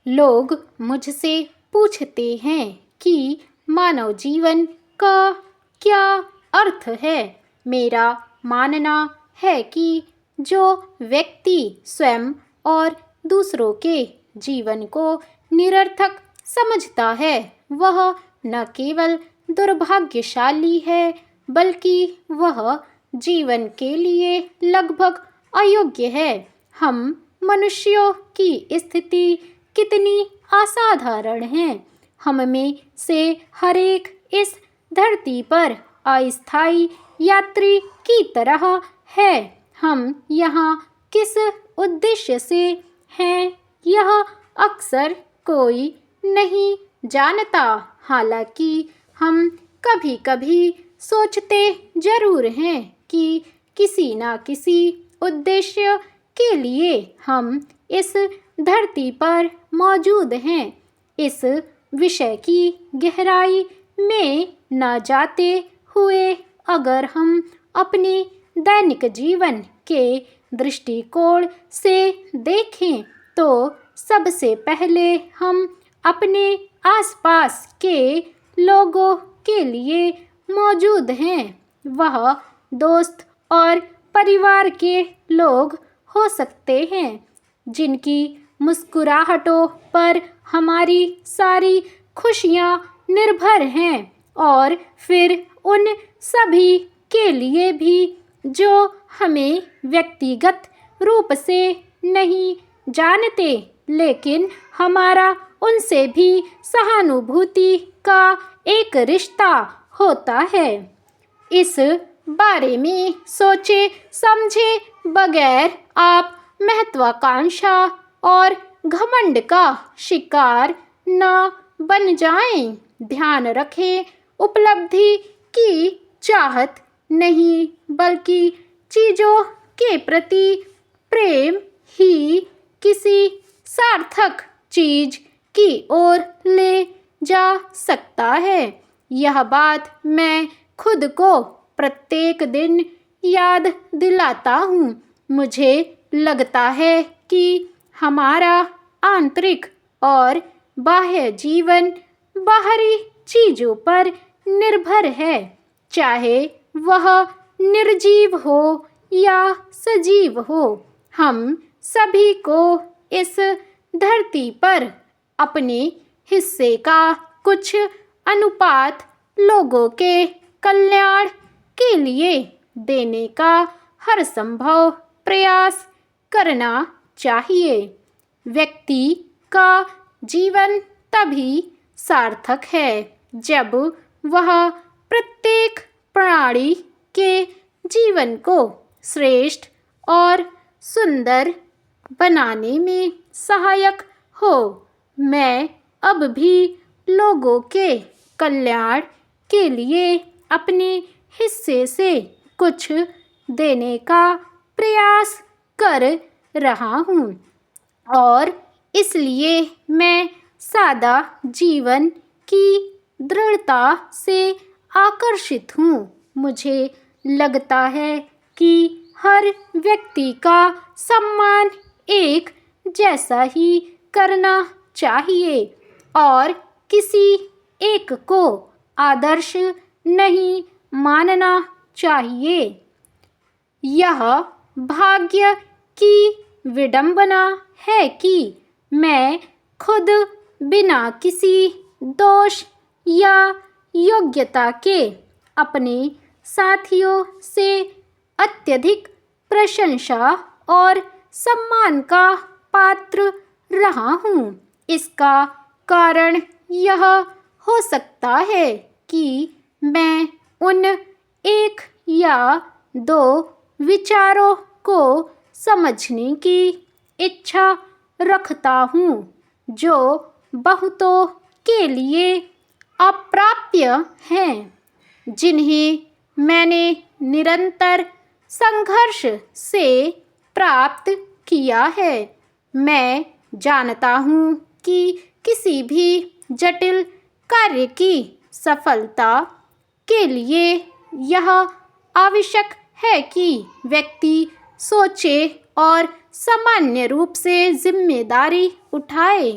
लोग मुझसे पूछते हैं कि मानव जीवन का क्या अर्थ है। मेरा मानना है कि जो व्यक्ति स्वयं और दूसरों के जीवन को निरर्थक समझता है वह न केवल दुर्भाग्यशाली है बल्कि वह जीवन के लिए लगभग अयोग्य है। हम मनुष्यों की स्थिति कितनी असाधारण है। हम में से हर एक इस धरती पर अस्थायी यात्री की तरह है। हम यहाँ किस उद्देश्य से हैं यह अक्सर कोई नहीं जानता। हालांकि हम कभी कभी सोचते जरूर हैं कि किसी न किसी उद्देश्य के लिए हम इस धरती पर मौजूद हैं। इस विषय की गहराई में न जाते हुए अगर हम अपने दैनिक जीवन के दृष्टिकोण से देखें तो सबसे पहले हम अपने आसपास के लोगों के लिए मौजूद हैं। वह दोस्त और परिवार के लोग हो सकते हैं जिनकी मुस्कुराहटों पर हमारी सारी खुशियाँ निर्भर हैं और फिर उन सभी के लिए भी जो हमें व्यक्तिगत रूप से नहीं जानते लेकिन हमारा उनसे भी सहानुभूति का एक रिश्ता होता है। इस बारे में सोचे समझे बगैर आप महत्वाकांक्षा और घमंड का शिकार न बन जाएं। ध्यान रखें, उपलब्धि की चाहत नहीं बल्कि चीज़ों के प्रति प्रेम ही किसी सार्थक चीज की ओर ले जा सकता है। यह बात मैं खुद को प्रत्येक दिन याद दिलाता हूँ। मुझे लगता है कि हमारा आंतरिक और बाह्य जीवन बाहरी चीज़ों पर निर्भर है, चाहे वह निर्जीव हो या सजीव हो। हम सभी को इस धरती पर अपने हिस्से का कुछ अनुपात लोगों के कल्याण के लिए देने का हर संभव प्रयास करना चाहिए। व्यक्ति का जीवन तभी सार्थक है जब वह प्रत्येक प्राणी के जीवन को श्रेष्ठ और सुंदर बनाने में सहायक हो। मैं अब भी लोगों के कल्याण के लिए अपने हिस्से से कुछ देने का प्रयास कर रहा हूँ और इसलिए मैं सादा जीवन की दृढ़ता से आकर्षित हूँ। मुझे लगता है कि हर व्यक्ति का सम्मान एक जैसा ही करना चाहिए और किसी एक को आदर्श नहीं मानना चाहिए। यह भाग्य की विडंबना है कि मैं खुद बिना किसी दोष या योग्यता के अपने साथियों से अत्यधिक प्रशंसा और सम्मान का पात्र रहा हूँ। इसका कारण यह हो सकता है कि मैं उन एक या दो विचारों को समझने की इच्छा रखता हूँ जो बहुतों के लिए अप्राप्य हैं, जिन्हें मैंने निरंतर संघर्ष से प्राप्त किया है। मैं जानता हूँ कि किसी भी जटिल कार्य की सफलता के लिए यह आवश्यक है कि व्यक्ति सोचे और सामान्य रूप से जिम्मेदारी उठाए।